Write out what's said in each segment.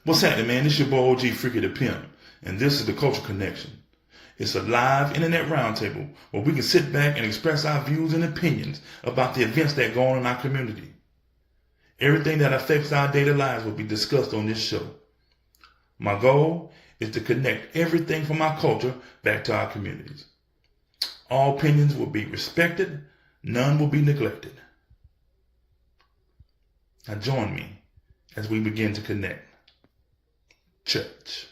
What's happening, man? This your boy OG Freaky the Pimp, and this is the Culture Connection. It's a live internet roundtable where we can sit back and express our views and opinions about the events that go on in our community. Everything that affects our daily lives will be discussed on this show. My goal is to connect everything from our culture back to our communities. All opinions will be respected, none will be neglected. Now join me as we begin to connect. Church.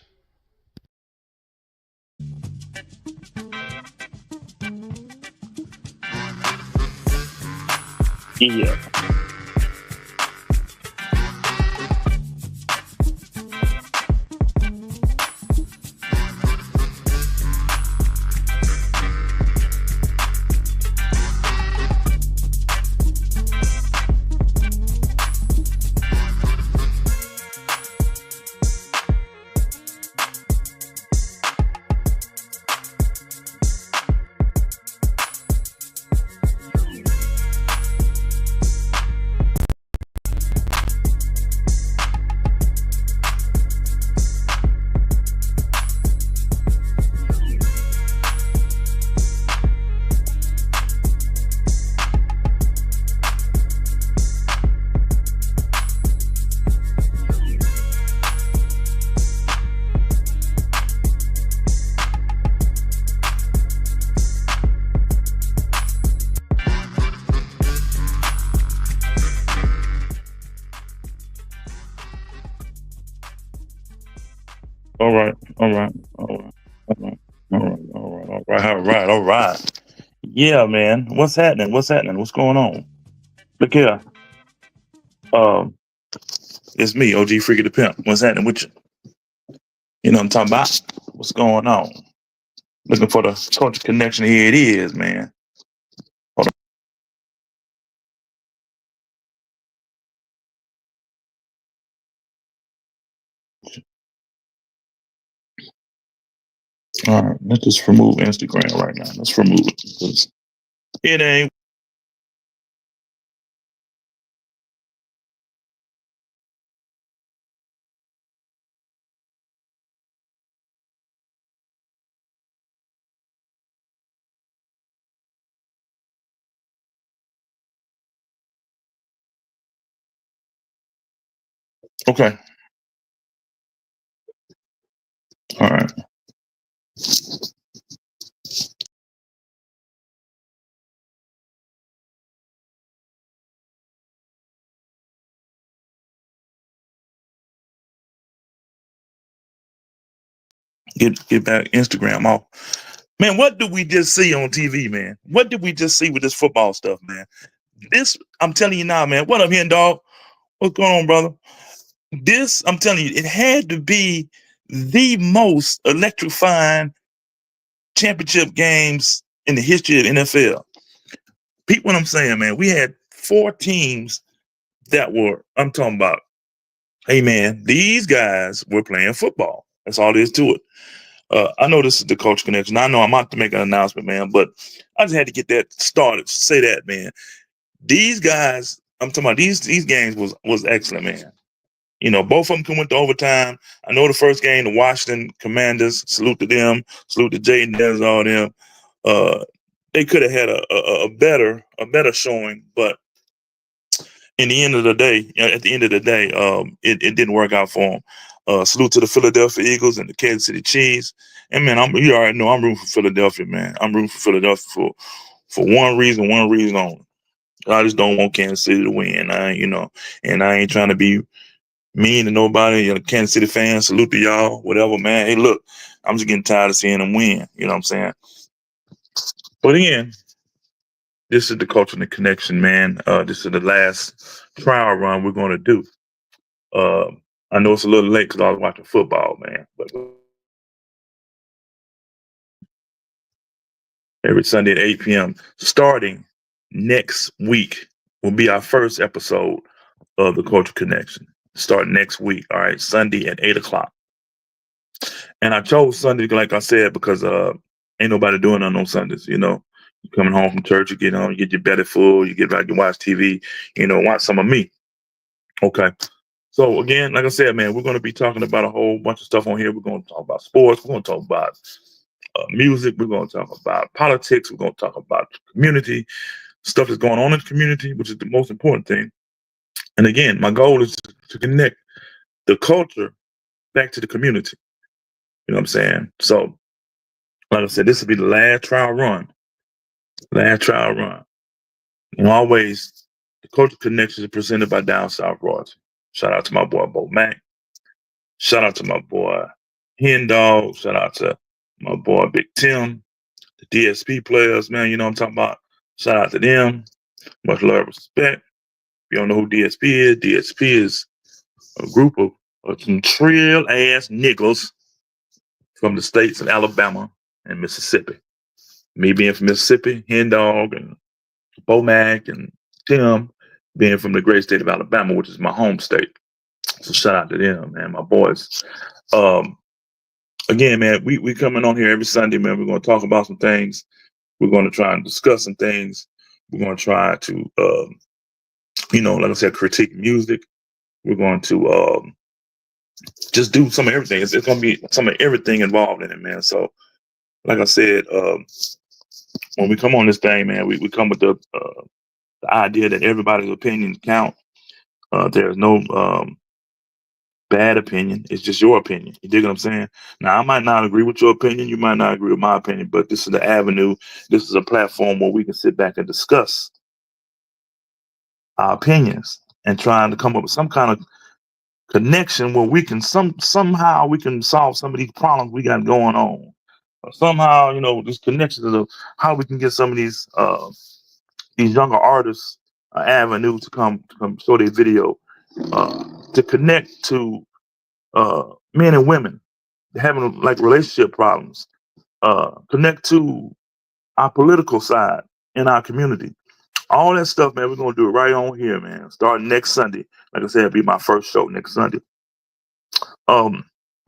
Yeah. All right. All right. All right. All right. All right. All right. All right. All right. All right. Yeah, man. What's happening? What's happening? What's going on? Look here. Um, it's me, OG Freaky the Pimp. What's happening with you? You know what I'm talking about? What's going on? Looking for the culture connection. Here it is, man. Hold on. All right. Let's just remove Instagram right now. Let's remove it because it ain't. Okay. All right. Get back Instagram off. Man, what did we just see on TV, man? What did we just see with this football stuff, man? This, I'm telling you now, man. What up, Hen Dog? What's going on, brother? This, I'm telling you, it had to be the most electrifying championship games in the history of NFL. Peep what I'm saying, man. We had 4 teams that were, I'm talking about, hey, man, these guys were playing football. That's all there is to it. I know this is the Culture Connection. I know I'm about to make an announcement, man, but I just had to get that started. Say that, man. These guys, I'm talking about these games was excellent, man. You know, both of them went to overtime. I know the first game, the Washington Commanders, salute to them, salute to Jaden Daniels, all them. They could have had a better showing, but in the end of the day, at the end of the day, it didn't work out for them. Salute to the Philadelphia Eagles and the Kansas City Chiefs. And man, you already know I'm rooting for Philadelphia, man. I'm rooting for Philadelphia for one reason only. I just don't want Kansas City to win. And I ain't trying to be mean to nobody. You know, Kansas City fans, salute to y'all, whatever, man. Hey, look, I'm just getting tired of seeing them win. You know what I'm saying? But again, this is the Culture and the Connection, man. This is the last trial run we're going to do. I know it's a little late because I was watching football, man. But every Sunday at 8 p.m. starting next week will be our first episode of the Culture Connection. Start next week, all right, Sunday at 8 o'clock. And I chose Sunday, like I said, because ain't nobody doing nothing on Sundays, you know. You coming home from church, you get home, you get your belly full, you get back to watch TV, you know, watch some of me. Okay. So again, like I said, man, we're going to be talking about a whole bunch of stuff on here. We're going to talk about sports. We're going to talk about music. We're going to talk about politics. We're going to talk about community stuff that's going on in the community, which is the most important thing. And again, my goal is to connect the culture back to the community. You know what I'm saying? So, like I said, this will be the last trial run. Last trial run. And always, the Culture Connections is presented by Down South Royalty. Shout out to my boy Bo Mac. Shout out to my boy Hen Dog. Shout out to my boy Big Tim. The DSP players, man, you know what I'm talking about. Shout out to them. Much love and respect. If you don't know who DSP is a group of some trill ass niggas from the states of Alabama and Mississippi. Me being from Mississippi, Hen Dog and Bo Mac and Tim being from the great state of Alabama, which is my home state. So shout out to them, man, my boys. Again, man, we coming on here every Sunday, man. We're going to talk about some things. We're going to try and discuss some things. We're going to try to, like I said, critique music. We're going to just do some of everything. It's going to be some of everything involved in it, man. So, like I said, when we come on this thing, man, we come with the idea that everybody's opinions count. There's no bad opinion. It's just your opinion. You dig what I'm saying? Now, I might not agree with your opinion. You might not agree with my opinion, but this is the avenue. This is a platform where we can sit back and discuss our opinions and trying to come up with some kind of connection where we can somehow we can solve some of these problems we got going on. Or somehow, this connection to how we can get some of these younger artists avenue to come show their video, to connect to men and women having like relationship problems, connect to our political side in our community. All that stuff, man, we're gonna do it right on here, man. Starting next Sunday. Like I said, it'll be my first show next Sunday.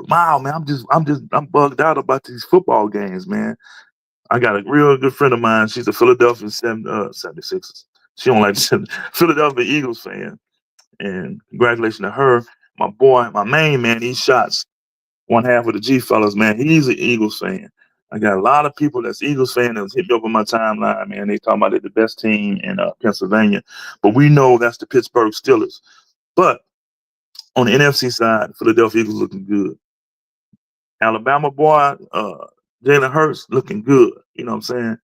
Wow, man, I'm bugged out about these football games, man. I got a real good friend of mine. She's a Philadelphia 76ers. She don't like Philadelphia Eagles fan. And congratulations to her. My boy, my main man, he shots one half of the G fellas, man. He's an Eagles fan. I got a lot of people that's Eagles fan that was hit me up on my timeline, man. They talking about it, the best team in Pennsylvania. But we know that's the Pittsburgh Steelers. But on the NFC side, the Philadelphia Eagles looking good. Alabama boy, Jalen Hurts looking good. You know what I'm saying?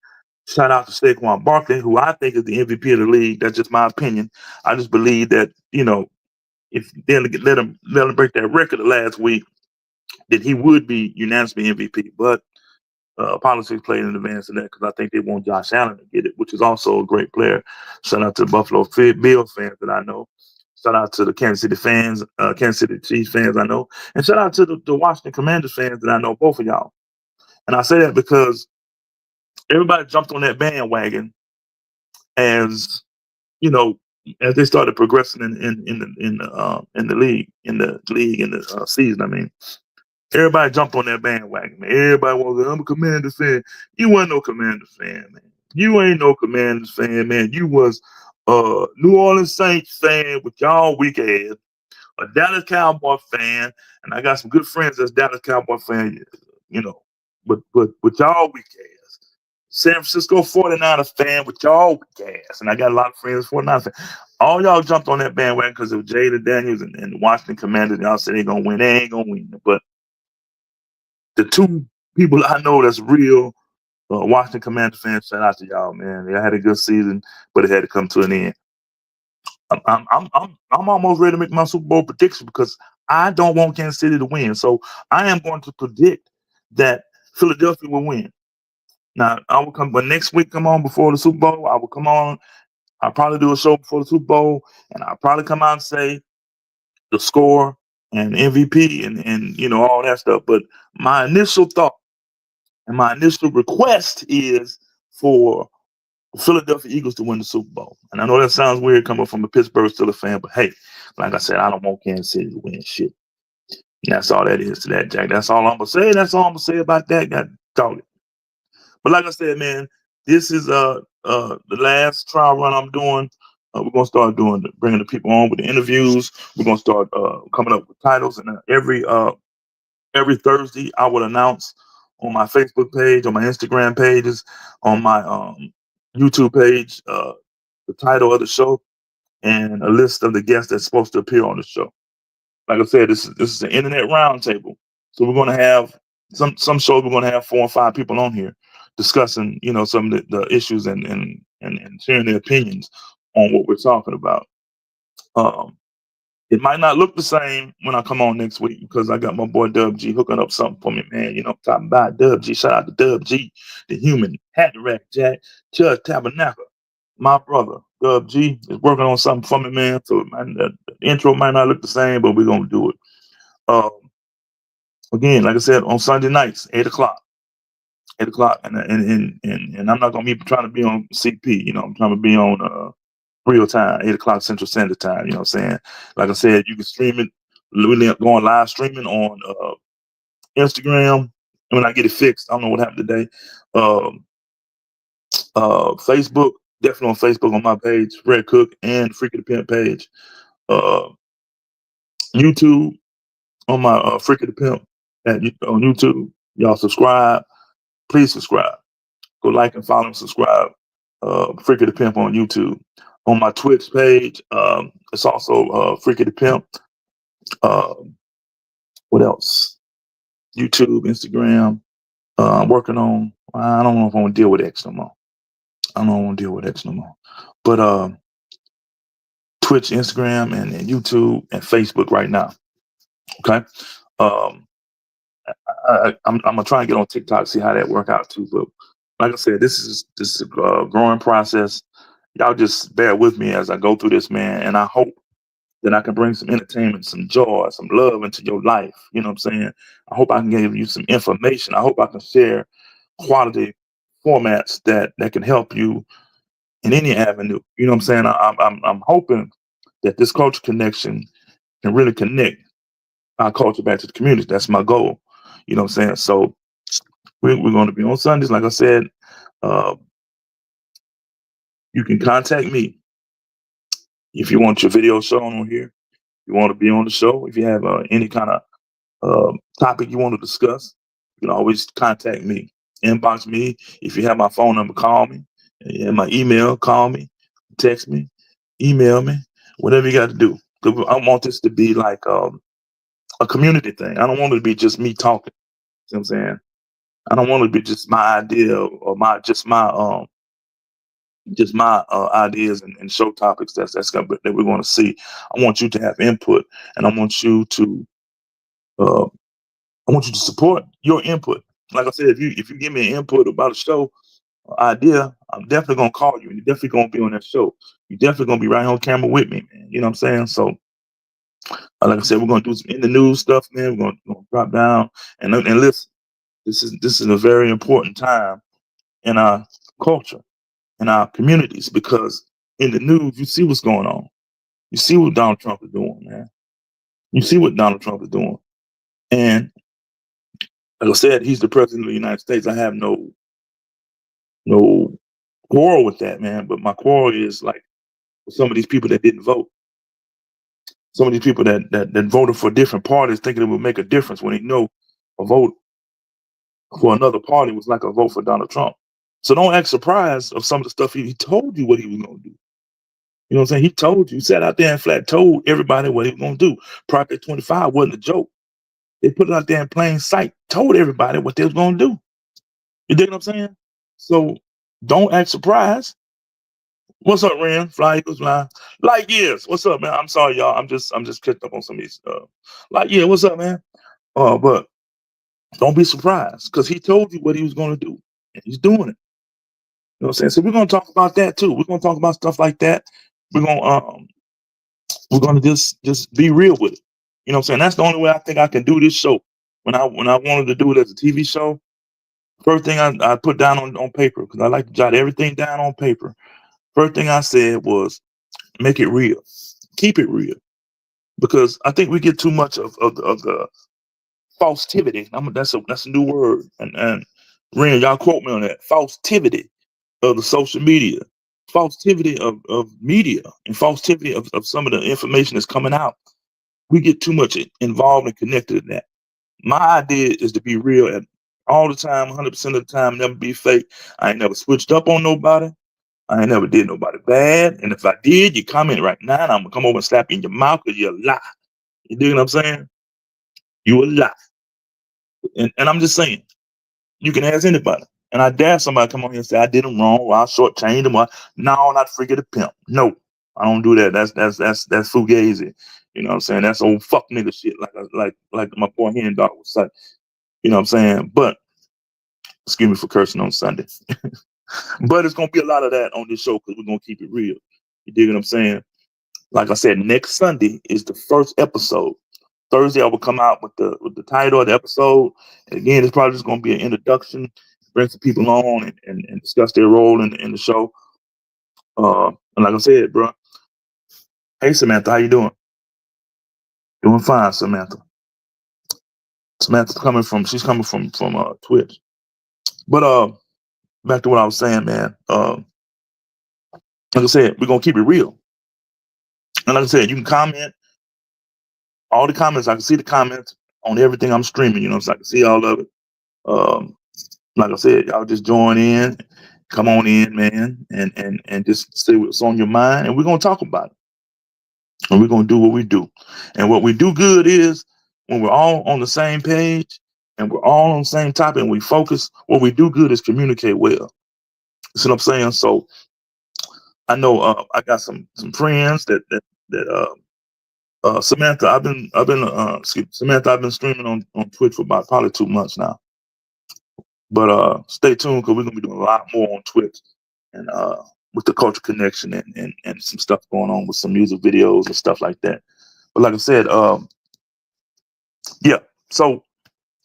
Shout out to Saquon Barkley, who I think is the MVP of the league. That's just my opinion. I just believe that, if they let him break that record last week, that he would be unanimously MVP. But politics played in advance of that because I think they want Josh Allen to get it, which is also a great player. Shout out to the Buffalo Bills fans that I know. Shout out to the Kansas City fans, Kansas City Chiefs fans I know. And shout out to the Washington Commanders fans that I know, both of y'all. And I say that because everybody jumped on that bandwagon as, as they started progressing in the league, in the season. I mean, everybody jumped on that bandwagon, man. Everybody was, I'm a Commanders fan. You wasn't no Commanders fan, man. You ain't no Commanders fan, man. You was New Orleans Saints fan with y'all weak ass, a Dallas Cowboy fan, and I got some good friends that's Dallas Cowboy fan, but with y'all weak ass. San Francisco 49ers fan with y'all weak ass, and I got a lot of friends 49ers fans. All y'all jumped on that bandwagon because of Jada Daniels and the Washington Commanders. Y'all said they're gonna win. They ain't gonna win, but the two people I know that's real Washington Commanders fans, shout out to y'all, man. They had a good season, but it had to come to an end. I'm almost ready to make my Super Bowl prediction because I don't want Kansas City to win. So I am going to predict that Philadelphia will win. Now I will come, but next week come on before the Super Bowl. I will come on. I'll probably do a show before the Super Bowl, and I'll probably come out and say the score and MVP and all that stuff. But my initial thought and my initial request is for the Philadelphia Eagles to win the Super Bowl. And I know that sounds weird coming from a Pittsburgh Steelers fan, but hey, like I said, I don't want Kansas City to win shit. And that's all that is to that, Jack. That's all I'm gonna say. That's all I'm gonna say about that. Got talk it. But like I said, man, this is the last trial run I'm doing. We're gonna start bringing the people on with the interviews. We're gonna start coming up with titles, and every Thursday I will announce on my Facebook page, on my Instagram pages, on my YouTube page, the title of the show and a list of the guests that's supposed to appear on the show. Like I said, this is an internet roundtable, so we're going to have some shows. We're going to have 4 or 5 people on here discussing, some of the issues and sharing their opinions on what we're talking about. It might not look the same when I come on next week because I got my boy Dub G hooking up something for me, man. I'm talking about Dub G. Shout out to Dub G, the human, Hat Rack Jack, Chud Tabernacle. My brother, Dub G, is working on something for me, man. So the intro might not look the same, but we're going to do it. Again, like I said, on Sunday nights, 8 o'clock. 8 o'clock. And I'm not going to be trying to be on CP. I'm trying to be on real time, 8 o'clock Central Standard Time. You know what I'm saying? Like I said, you can stream it. We're going live streaming on Instagram. When I get it fixed, I don't know what happened today. Facebook, definitely on Facebook on my page, Fred Cook, and Freaky the Pimp page. YouTube on my Freaky the Pimp on YouTube. Y'all subscribe. Please subscribe. Go like and follow and subscribe. Freaky the Pimp on YouTube. On my Twitch page, it's also Freaky the Pimp. What else? YouTube, Instagram. I'm working on. I don't know if I want to deal with X no more. But Twitch, Instagram, and YouTube and Facebook right now. Okay. I'm gonna try and get on TikTok, see how that work out too. But like I said, this is a growing process. Y'all just bear with me as I go through this, man. And I hope that I can bring some entertainment, some joy, some love into your life. You know what I'm saying? I hope I can give you some information. I hope I can share quality formats that can help you in any avenue. You know what I'm saying? I'm hoping that this culture connection can really connect our culture back to the community. That's my goal. You know what I'm saying? So we're going to be on Sundays. Like I said, you can contact me if you want your video shown on here. You want to be on the show. If you have any kind of topic you want to discuss, you can always contact me. Inbox me. If you have my phone number, call me. If you have my email, call me. Text me. Email me. Whatever you got to do. Because I want this to be like a community thing. I don't want it to be just me talking. You know what I'm saying? I don't want it to be just my idea or my ideas and show topics that we're going to see. I want you to have input, and I want you to support your input. Like I said, if you give me an input about a show idea, I'm definitely gonna call you, and you're definitely gonna be on that show. You're definitely gonna be right on camera with me, man. You know what I'm saying? So, like I said, we're gonna do some in the news stuff, man. We're gonna drop down and listen. This is a very important time in our culture, in our communities, because in the news you see what's going on. You see what Donald Trump is doing, man. You see what Donald Trump is doing, and like I said, he's the president of the United States. I have no quarrel with that, man. But my quarrel is like with some of these people that didn't vote. Some of these people that voted for different parties thinking it would make a difference when they know a vote for another party was like a vote for Donald Trump. So don't act surprised of some of the stuff he told you what he was going to do. You know what I'm saying? He told you, sat out there and flat told everybody what he was going to do. Project 25 wasn't a joke. They put it out there in plain sight, told everybody what they was going to do. You dig what I'm saying? So don't act surprised. What's up, Ren? Fly Eagles Fly. Light years. What's up, man? I'm sorry, y'all. I'm just catching up on some of these Light year, what's up, man? But don't be surprised because he told you what he was going to do. And he's doing it. You know what I'm saying? So we're gonna talk about that too. We're gonna talk about stuff like that. We're gonna just be real with it. You know what I'm saying? That's the only way I think I can do this show. When I wanted to do it as a TV show, first thing I put down on paper, because I like to jot everything down on paper. First thing I said was make it real. Keep it real. Because I think we get too much of the falsivity. That's a new word. And Ren, y'all quote me on that. Falsivity of the social media. falsity of media and falsity of some of the information that's coming out. We get too much involved and connected in that. My idea is to be real at all the time, 100% of the time, never be fake. I ain't never switched up on nobody. I ain't never did nobody bad. And if I did, you comment right now, and I'm gonna come over and slap you in your mouth because you're a lie. You dig what I'm saying? You a lie. And I'm just saying, you can ask anybody. And I dare somebody come on here and say I did them wrong, or I shortchanged them, or no, not freaking the pimp. No, I don't do that. That's fugazi. You know what I'm saying? That's old fuck nigga shit, like my boy Hen Dog would say. You know what I'm saying? But excuse me for cursing on Sunday. But it's gonna be a lot of that on this show because we're gonna keep it real. You dig what I'm saying? Like I said, next Sunday is the first episode. Thursday I will come out with the title of the episode. And again, it's probably just gonna be an introduction, bring some people on and discuss their role in the show. And like I said, bro. Hey Samantha, how you doing? Doing fine, Samantha. Samantha's she's coming from Twitch. But back to what I was saying, man. Like I said, we're gonna keep it real. And like I said, you can comment all the comments. I can see the comments on everything I'm streaming, you know, so I can see all of it. Um, like I said, y'all just join in, come on in, man, and just say what's on your mind, and we're gonna talk about it. And we're gonna do what we do. And what we do good is when we're all on the same page and we're all on the same topic and we focus, what we do good is communicate well. You see what I'm saying? So I know I got some friends that Samantha, Samantha, I've been streaming on Twitch for about probably 2 months now. But stay tuned because we're gonna be doing a lot more on Twitch and with the Culture Connection and some stuff going on with some music videos and stuff like that. But like I said, yeah. So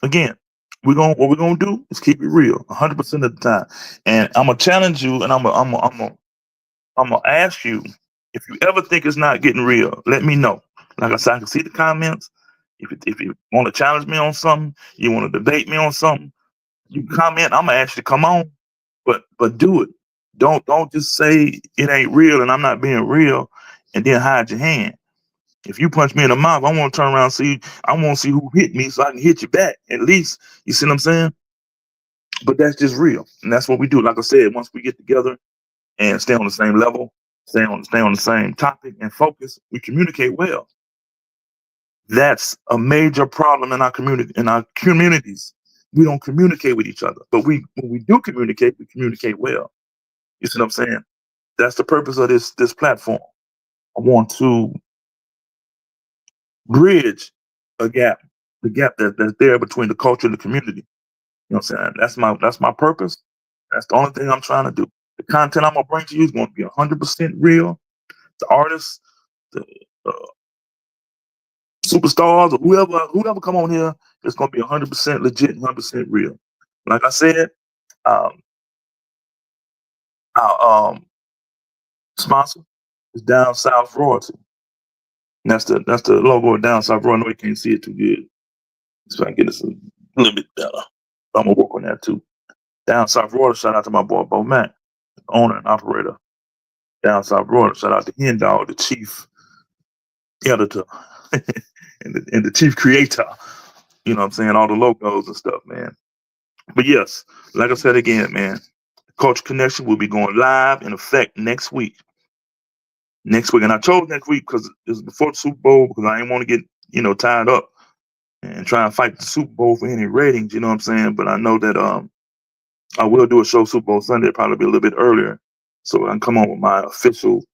again, what we're gonna do is keep it real 100% of the time. And I'm gonna challenge you and I'm gonna ask you if you ever think it's not getting real, let me know. Like I said, I can see the comments. If you want to challenge me on something, you want to debate me on something, you comment. I'm gonna ask you to come on, but do it. Don't just say it ain't real and I'm not being real, and then hide your hand. If you punch me in the mouth, I want to turn around and see. I want to see who hit me so I can hit you back. At least you see what I'm saying. But that's just real, and that's what we do. Like I said, once we get together and stay on the same level, stay on the same topic and focus, we communicate well. That's a major problem in our communities. We don't communicate with each other. But when we do communicate, we communicate well. You see what I'm saying? That's the purpose of this platform. I want to bridge a gap, the gap that's there between the culture and the community. You know what I'm saying? That's my purpose. That's the only thing I'm trying to do. The content I'm gonna bring to you is going to be 100% real. The artists, the uh, superstars, or whoever come on here, it's gonna be 100% legit, 100% real. Like I said, um, our sponsor is Down South Royalty. And that's the logo of Down South Royalty. I know you can't see it too good. So I can get this a little bit better. I'm gonna work on that too. Down South Royalty. Shout out to my boy Bo Mac, owner and operator. Down South Royalty. Shout out to Hen Dog, the chief editor and the chief creator. You know what I'm saying? All the logos and stuff, man. But yes, like I said again, man, Culture Connection will be going live in effect next week. Next week. And I chose next week because it's before the Super Bowl because I didn't want to get, tied up and try and fight the Super Bowl for any ratings, you know what I'm saying? But I know that I will do a show Super Bowl Sunday, probably be a little bit earlier. So I can come on with my official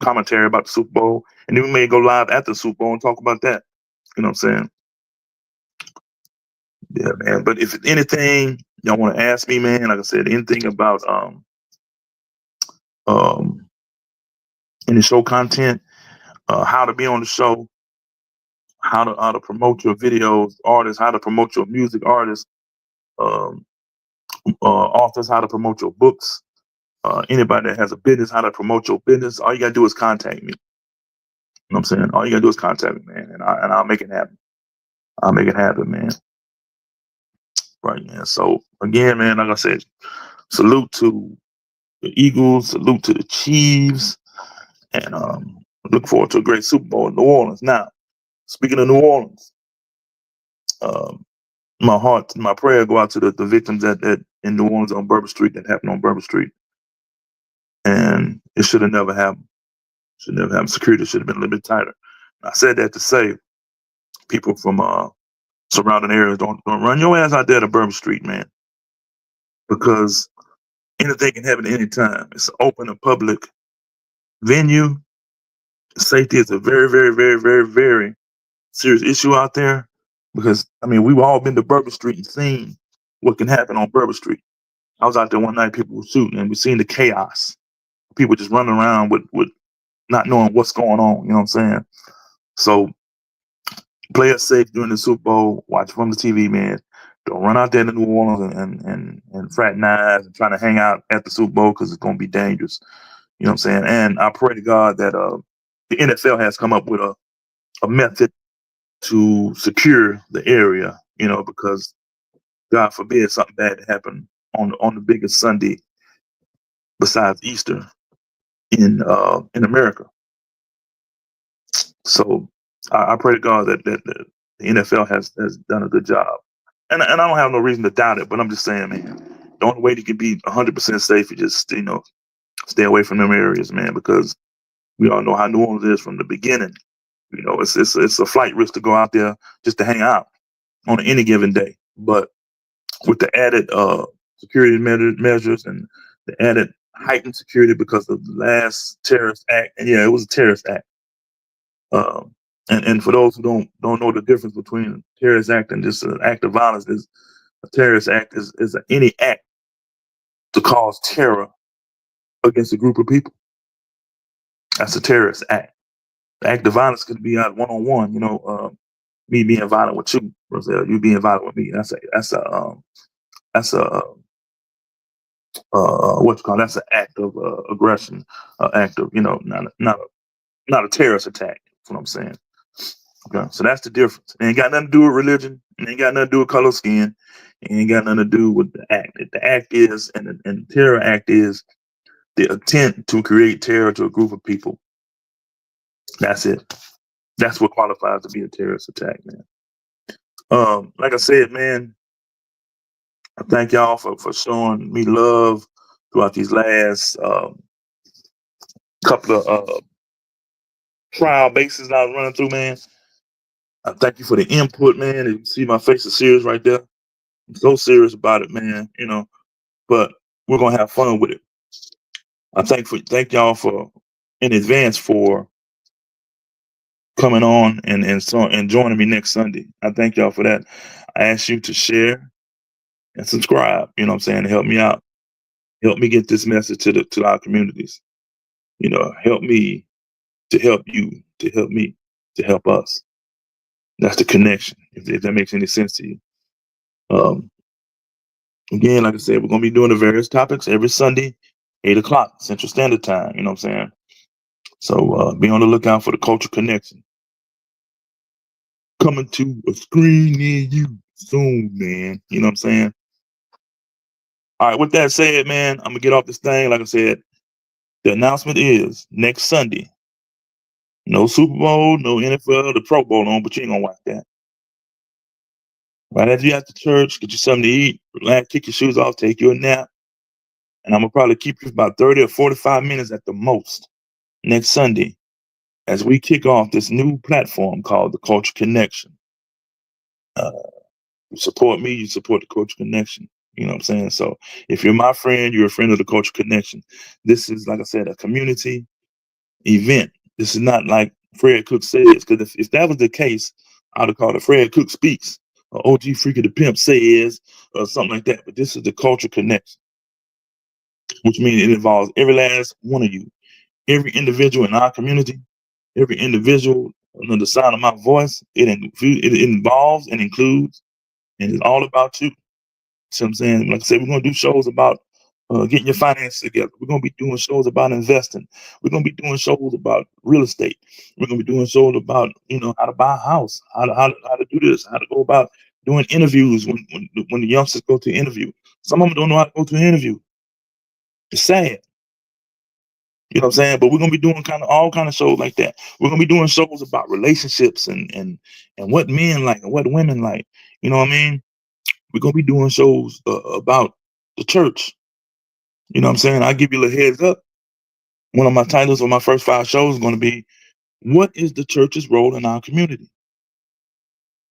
commentary about the Super Bowl. And then we may go live at the Super Bowl and talk about that. You know what I'm saying? Yeah, man. But if anything y'all want to ask me, man, like I said, anything about any show content, how to be on the show, how to promote your videos, artists, how to promote your music, artists, authors, how to promote your books, anybody that has a business, how to promote your business. All you gotta do is contact me. You know what I'm saying? All you gotta do is contact me, man, and I'll make it happen. I'll make it happen, man. Right, man. So again, man, like I said, salute to the Eagles. Salute to the Chiefs. And look forward to a great Super Bowl in New Orleans. Now, speaking of New Orleans, my heart, my prayer go out to the victims that in New Orleans on Bourbon Street, that happened on Bourbon Street. And it should have never happened. Should never happen. Security should have been a little bit tighter. I said that to say people from surrounding areas don't run your ass out there to Bourbon Street, man, because anything can happen at any time. It's an open and public venue. Safety is a very, very, very, very, very serious issue out there, because I mean we've all been to Bourbon Street and seen what can happen on Bourbon Street. I was out there one night, people were shooting, and we seen the chaos. People just running around with not knowing what's going on. You know what I'm saying? So play it safe during the Super Bowl. Watch from the TV, man. Don't run out there to New Orleans and fraternize and trying to hang out at the Super Bowl, because it's going to be dangerous. You know what I'm saying? And I pray to God that the NFL has come up with a method to secure the area, you know, because God forbid something bad to happen on the biggest Sunday besides Easter in America. So I pray to God that the NFL has done a good job, and I don't have no reason to doubt it. But I'm just saying, man, the only way you can be 100% safe is just stay away from them areas, man, because we all know how New Orleans is from the beginning. You know, it's a flight risk to go out there just to hang out on any given day. But with the added security measures and the added heightened security because of the last terrorist act, and yeah, it was a terrorist act. And for those who don't know the difference between a terrorist act and just an act of violence, is a terrorist act is any act to cause terror against a group of people. That's a terrorist act. The act of violence could be out one-on-one. You know, me being violent with you, Roselle, you being violent with me. That's a what you call, that's an act of aggression, act of, you know, not a terrorist attack. That's what I'm saying. Okay, so that's the difference. It ain't got nothing to do with religion. It ain't got nothing to do with color skin. It ain't got nothing to do with the act. The act is, and the terror act is the intent to create terror to a group of people. That's it. That's what qualifies to be a terrorist attack, man. Like I said, man, I thank y'all for showing me love throughout these last couple of trial bases I was running through, man. I thank you for the input, man. You see my face is serious right there. I'm so serious about it, man. You know, but we're gonna have fun with it. I thank y'all for in advance for coming on and joining me next Sunday. I thank y'all for that. I ask you to share and subscribe. You know what I'm saying, to help me out. Help me get this message to our communities. You know, help me to help you, to help me, to help us. That's the connection, if that makes any sense to you. Again, like I said, we're going to be doing the various topics every Sunday, 8 o'clock Central Standard Time. You know what I'm saying? So be on the lookout for the Culture Connection. Coming to a screen near you soon, man. You know what I'm saying? All right, with that said, man, I'm going to get off this thing. Like I said, the announcement is next Sunday. No Super Bowl, no NFL, the Pro Bowl on, but you ain't going to watch that. Right after you at the church, get you something to eat, relax, kick your shoes off, take you a nap. And I'm going to probably keep you for about 30 or 45 minutes at the most next Sunday as we kick off this new platform called the Culture Connection. You support me, you support the Culture Connection. You know what I'm saying? So if you're my friend, you're a friend of the Culture Connection. This is, like I said, a community event. This is not like Fred Cook says, because if that was the case, I'd have called it Fred Cook Speaks, or OG Freaky the Pimp Says, or something like that. But this is the Culture Connection, which means it involves every last one of you, every individual in our community, every individual under the sound of my voice. It involves and includes, and it's all about you. See what I'm saying? Like I said, we're going to do shows about getting your finances together. We're going to be doing shows about investing. We're going to be doing shows about real estate. We're going to be doing shows about, you know, how to buy a house, how to do this, how to go about doing interviews when the youngsters go to interview. Some of them don't know how to go to an interview. It's sad. You know what I'm saying? But we're gonna be doing kind of all kind of shows like that. We're gonna be doing shows about relationships and what men like and what women like. You know what I mean? We're gonna be doing shows about the church. You know what I'm saying? I'll give you a little heads up. One of my titles of my first 5 shows is gonna be "What is the church's role in our community?"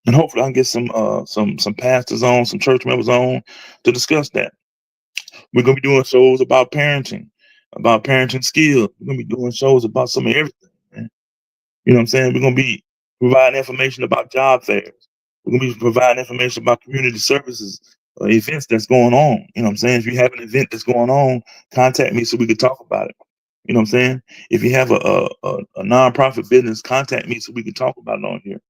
And hopefully I can get some pastors on, some church members on to discuss that. We're gonna be doing shows about parenting skills. We're gonna be doing shows about some of everything, man. You know what I'm saying? We're gonna be providing information about job fairs. We're gonna be providing information about community services, events that's going on. You know what I'm saying? If you have an event that's going on, contact me so we can talk about it. You know what I'm saying? If you have a nonprofit business, contact me so we can talk about it on here.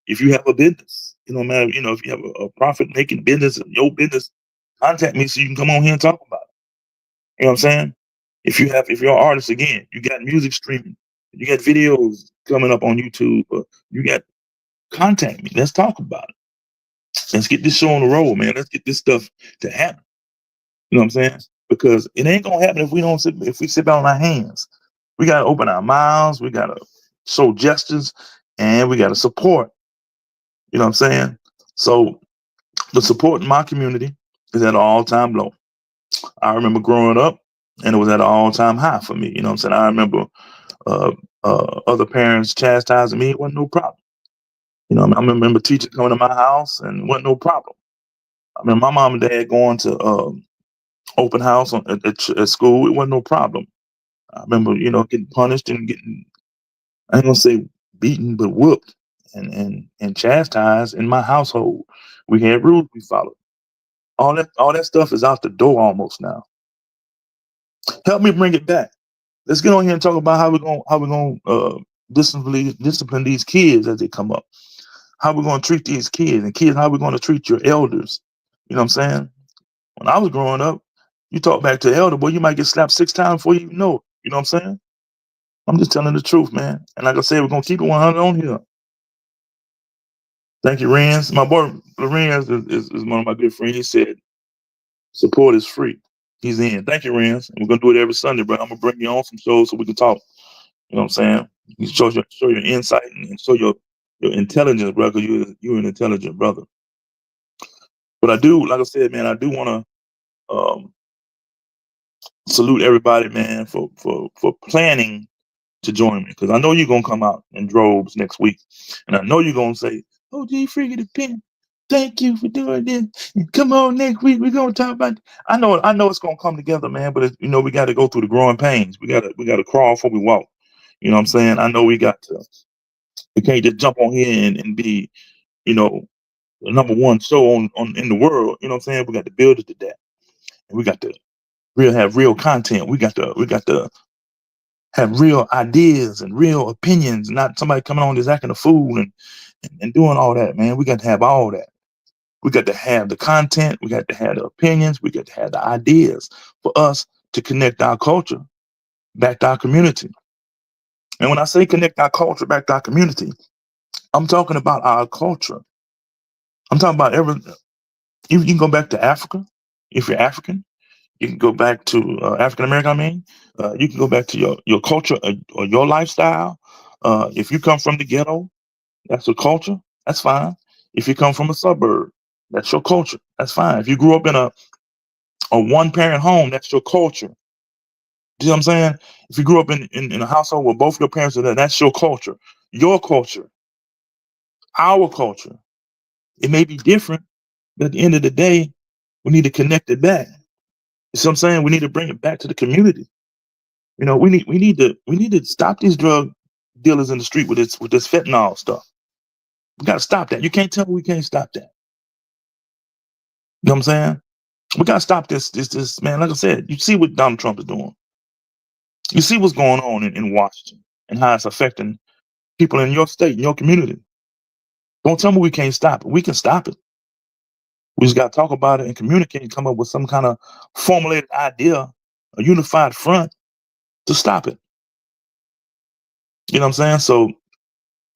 If you have a business, you know, matter, if you have a profit making business, your business, contact me so you can come on here and talk about it. You know what I'm saying? If you're an artist again, you got music streaming, you got videos coming up on YouTube, you got contact me. Let's talk about it. Let's get this show on the road, man. Let's get this stuff to happen. You know what I'm saying? Because it ain't gonna happen if we sit down on our hands. We gotta open our mouths, we gotta show gestures, and we gotta support. You know what I'm saying? So the support in my community is at an all-time low. I remember growing up and it was at an all-time high for me. You know what I'm saying? I remember uh, other parents chastising me. It wasn't no problem. You know, I remember teachers coming to my house and it wasn't no problem. I remember my mom and dad going to open house at school. It wasn't no problem. I remember, getting punished and getting, I ain't gonna say beaten, but whooped and chastised in my household. We had rules we followed. All that stuff is out the door almost now. Help me bring it back. Let's get on here and talk about how we're gonna discipline these kids as they come up. How we're gonna treat these kids and kids. How we're gonna treat your elders. You know what I'm saying? When I was growing up, you talk back to the elder, boy, you might get slapped 6 times before you even know it. You know what I'm saying? I'm just telling the truth, man. And like I said, we're gonna keep it 100 on here. Thank you, Renz. My boy Renz is one of my good friends. He said support is free. He's in. Thank you, Renz. And we're gonna do it every Sunday, bro. I'm gonna bring you on some shows so we can talk. You know what I'm saying? You show your insight and show your intelligence, brother. You're an intelligent brother. But I do, like I said, man, I do want to salute everybody, man, for planning to join me because I know you're gonna come out in droves next week, and I know you're gonna say, "Oh, gee, freaking the pen, thank you for doing this. And come on next week, we're gonna talk about." I know it's gonna come together, man. But we got to go through the growing pains. We gotta crawl before we walk. You know what I'm saying? I know we got to. We can't just jump on here and be, you know, the number one show on in the world. You know what I'm saying? We got to build it to that, and we got to have real content. We got to have real ideas and real opinions, not somebody coming on just acting a fool and doing all that, man. We got to have all that. We got to have the content. We got to have the opinions. We got to have the ideas for us to connect our culture back to our community. And when I say connect our culture back to our community, I'm talking about our culture. I'm talking about you can go back to Africa if you're African. You can go back to African American. You can go back to your culture or your lifestyle. If you come from the ghetto, that's your culture. That's fine. If you come from a suburb, that's your culture. That's fine. If you grew up in a one parent home, that's your culture. Do you know what I'm saying? If you grew up in a household where both your parents are there, that's your culture. Your culture, our culture. It may be different, but at the end of the day, we need to connect it back. You see what I'm saying? We need to bring it back to the community. We need to stop these drug dealers in the street with this fentanyl stuff. We got to stop that. You can't tell me we can't stop that. You know what I'm saying? We got to stop this man. Like I said, you see what Donald Trump is doing. You see what's going on in Washington and how it's affecting people in your state, in your community. Don't tell me we can't stop it. We can stop it. We just got to talk about it and communicate and come up with some kind of formulated idea, a unified front to stop it. You know what I'm saying? So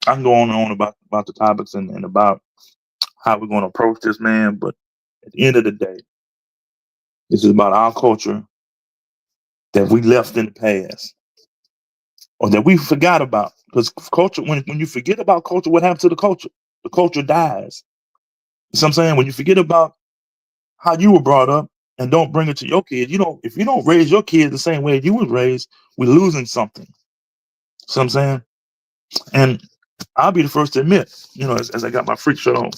I can go on and on about the topics and about how we're going to approach this, man. But at the end of the day, this is about our culture that we left in the past. or that we forgot about. Because culture, when you forget about culture, what happens to the culture? The culture dies. You know what I'm saying? When you forget about how you were brought up and don't bring it to your kids, if you don't raise your kids the same way you was raised, we're losing something. See what I'm saying? And I'll be the first to admit, as I got my freak shirt on,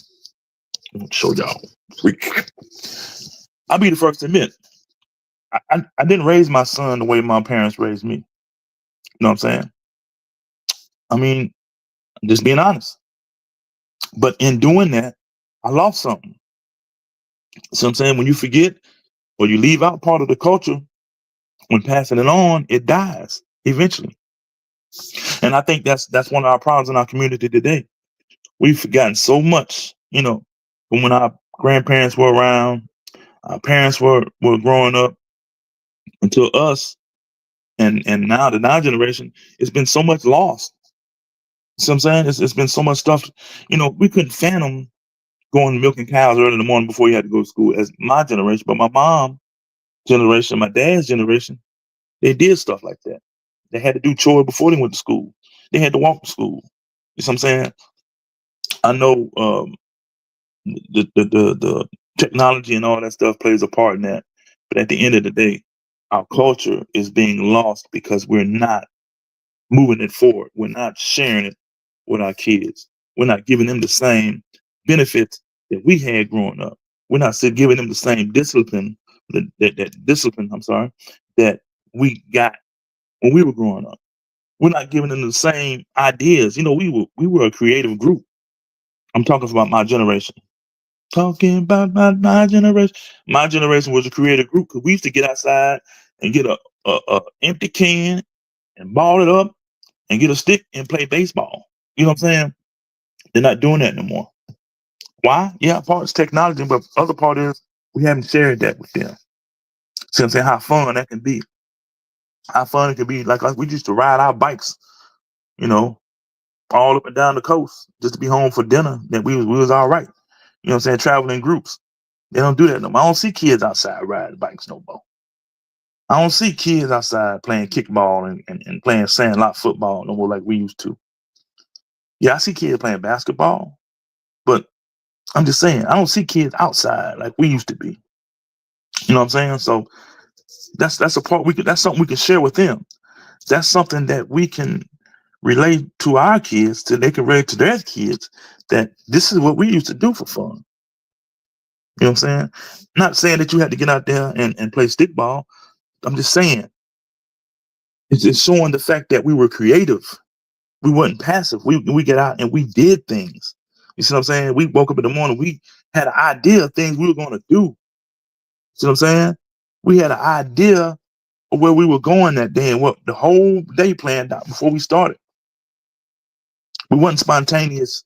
I'm gonna show y'all freak. I'll be the first to admit, I didn't raise my son the way my parents raised me. You know what I'm saying? I mean, I'm just being honest. But in doing that, I lost something. So I'm saying when you forget or you leave out part of the culture, when passing it on, it dies eventually. And I think that's one of our problems in our community today. We've forgotten so much, from when our grandparents were around, our parents were growing up until us, and now the now generation, it's been so much lost. So I'm saying it's been so much stuff. We couldn't fathom going milking cows early in the morning before you had to go to school as my generation, but my mom generation, my dad's generation, they did stuff like that. They had to do chores before they went to school. They had to walk to school. You know what I'm saying? I know the technology and all that stuff plays a part in that, but at the end of the day, our culture is being lost because we're not moving it forward. We're not sharing it with our kids. We're not giving them the same benefits that we had growing up. We're not still giving them the same discipline, that discipline, I'm sorry, that we got when we were growing up. We're not giving them the same ideas. We were a creative group. I'm talking about my generation. Talking about my generation. My generation was a creative group because we used to get outside and get a empty can and ball it up and get a stick and play baseball. You know what I'm saying? They're not doing that no more. Why? Yeah, part is technology, but other part is we haven't shared that with them. See what I'm saying? How fun that can be. How fun it can be. Like we used to ride our bikes, you know, all up and down the coast just to be home for dinner. That we was all right. You know what I'm saying? Traveling in groups. They don't do that no more. I don't see kids outside riding bikes no more. I don't see kids outside playing kickball and playing sandlot football no more like we used to. Yeah, I see kids playing basketball, but I'm just saying, I don't see kids outside like we used to be. You know what I'm saying? So that's a part that's something we can share with them. That's something that we can relate to our kids, so they can relate to their kids, that this is what we used to do for fun. You know what I'm saying? Not saying that you had to get out there and play stickball. I'm just saying it's showing the fact that we were creative. We weren't passive. We get out and we did things. You see what I'm saying? We woke up in the morning, we had an idea of things we were going to do. See what I'm saying? We had an idea of where we were going that day and what the whole day planned out before we started. We wasn't spontaneously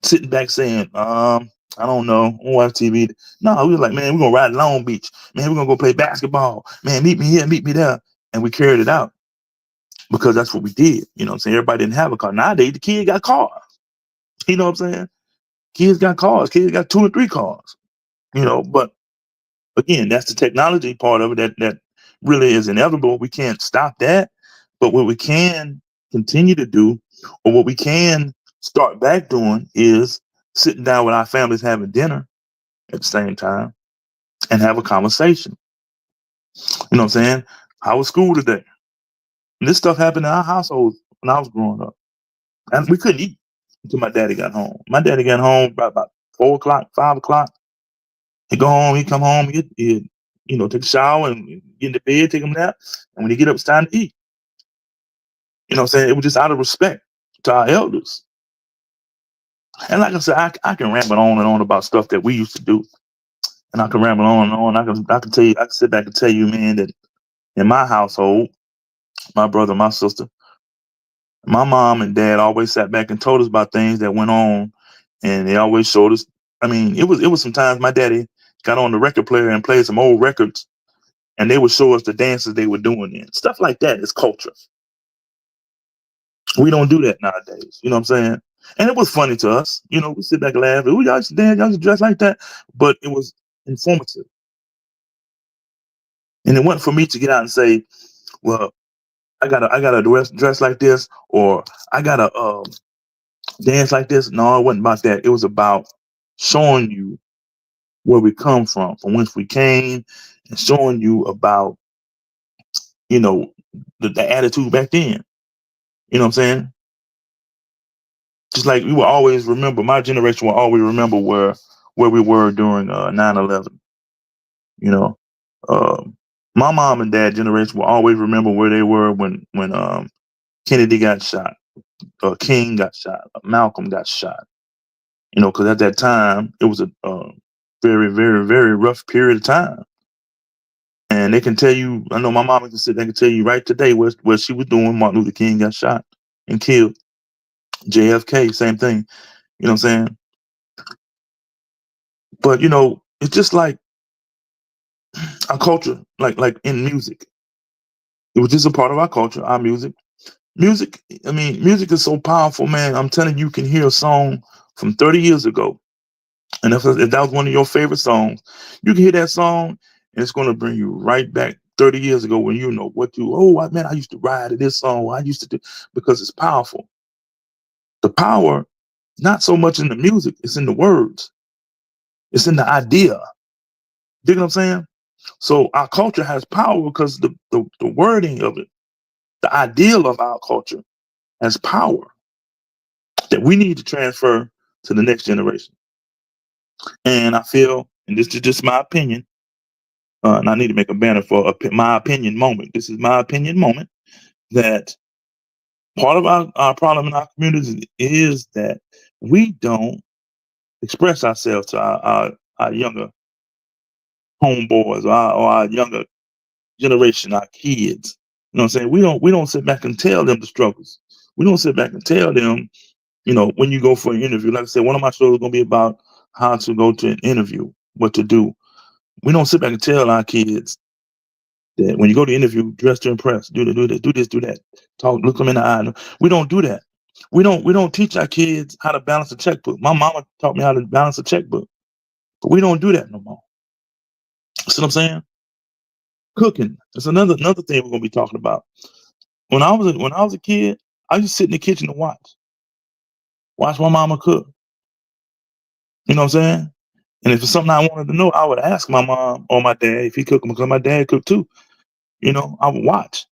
sitting back saying, I don't know, I watch TV. No, we were like, man, we're gonna ride to Long Beach. Man, we're gonna go play basketball. Man, meet me here, meet me there. And we carried it out because that's what we did. You know what I'm saying? Everybody didn't have a car. Nowadays, the kid got cars. You know what I'm saying? Kids got cars. Kids got 2 or 3 cars. But again, that's the technology part of it that really is inevitable. We can't stop that. But what we can continue to do, or what we can start back doing, is sitting down with our families, having dinner at the same time, and have a conversation. You know what I'm saying? How was school today? And this stuff happened in our household when I was growing up. And we couldn't eat until my daddy got home. My daddy got home about 4 o'clock, 5 o'clock. He'd go home, he'd come home, he'd take a shower and get into bed, take a nap. And when he get up, it's time to eat. You know what I'm saying? It was just out of respect to our elders. And like I said, I can ramble on and on about stuff that we used to do. And I can ramble on and on. I can tell you, I can sit back and tell you, man, that in my household, my brother, my sister, my mom and dad always sat back and told us about things that went on. And they always showed us. I mean, it was sometimes my daddy got on the record player and played some old records, and they would show us the dances they were doing and stuff like that. Is culture. We don't do that nowadays. You know what I'm saying? And it was funny to us. We sit back and laugh. Oh, y'all used to dance, y'all used to dress like that. But it was informative. And it wasn't for me to get out and say, well, I gotta dress like this, or I gotta dance like this. No, it wasn't about that. It was about showing you where we come from whence we came, and showing you about, you know, the attitude back then. You know what I'm saying? Just like we will always remember, my generation will always remember where we were during 9/11. You know, um, my mom and dad generation will always remember where they were when Kennedy got shot, King got shot, Malcolm got shot. You know, because at that time it was a very, very, very rough period of time. And they can tell you, I know my mama can sit, they can tell you right today what she was doing. Martin Luther King got shot and killed. JFK, same thing. You know what I'm saying? But you know, it's just like our culture, like in music. It was just a part of our culture, our music. Music, I mean, music is so powerful, man. I'm telling you, you can hear a song from 30 years ago. And if that was one of your favorite songs, you can hear that song and it's going to bring you right back 30 years ago when you know what you, man, I used to ride to this song. I used to do, because it's powerful. The power, not so much in the music, it's in the words, it's in the idea. You know what I'm saying? So our culture has power because the wording of it, the ideal of our culture has power that we need to transfer to the next generation. And I feel, and this is just my opinion, and I need to make a banner for my opinion moment. This is my opinion moment, that part of our problem in our communities is that we don't express ourselves to our younger homeboys, or our younger generation, our kids. You know what I'm saying? We don't sit back and tell them the struggles. We don't sit back and tell them, you know, when you go for an interview. Like I said, one of my shows is gonna be about how to go to an interview, what to do. We don't sit back and tell our kids that when you go to interview, dress to impress, do this, do this, do that. Talk, look them in the eye. No, we don't do that. We don't teach our kids how to balance a checkbook. My mama taught me how to balance a checkbook, but we don't do that no more. See what I'm saying? Cooking. That's another thing we're gonna be talking about. When I was a kid, I used to sit in the kitchen and watch my mama cook. You know what I'm saying? And if it's something I wanted to know, I would ask my mom or my dad if he cooked, because my dad cooked too. You know, I would watch.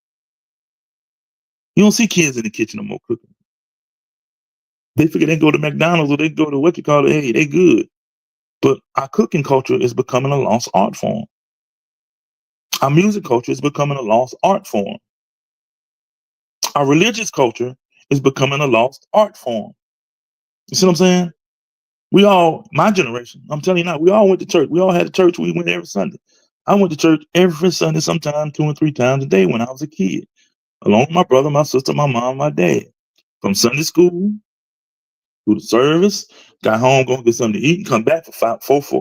You don't see kids in the kitchen no more cooking. They figure they go to McDonald's or they go to what you call it. Hey, they good. But our cooking culture is becoming a lost art form. Our music culture is becoming a lost art form. Our religious culture is becoming a lost art form. You see what I'm saying? We all, my generation, I'm telling you now, we all went to church. We all had a church. We went every Sunday. I went to church every Sunday, sometimes 2 and 3 times a day when I was a kid, along with my brother, my sister, my mom, my dad. From Sunday school through the service, got home, go get something to eat, and come back for 4:40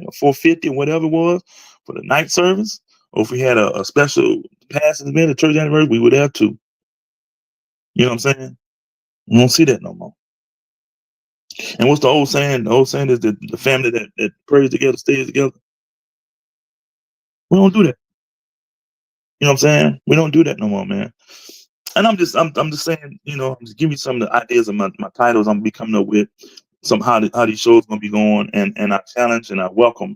or 4:50, whatever it was, for the night service. Or if we had a special passing event, a church anniversary, we were there too. You know what I'm saying? We don't see that no more. And what's the old saying? The old saying is that the family that prays together stays together. We don't do that. You know what I'm saying? We don't do that no more, man. And I'm just saying, you know, I'm just giving you some of the ideas of my titles I'm be coming up with, some how these shows gonna be going, and I challenge and I welcome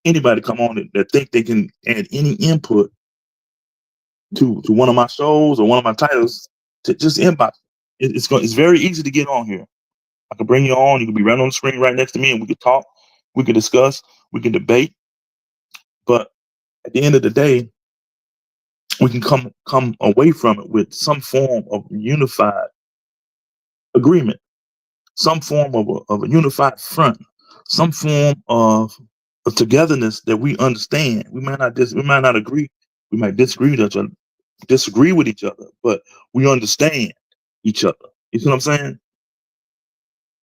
anybody to come on that think they can add any input to one of my shows or one of my titles, to just inbox. It's very easy to get on here. I can bring you on. You can be right on the screen right next to me, and we can talk, we can discuss, we can debate. But at the end of the day, we can come away from it with some form of unified agreement, some form of a unified front, some form of togetherness that we understand. We might not agree, we might disagree with each other, but we understand each other. You see what I'm saying?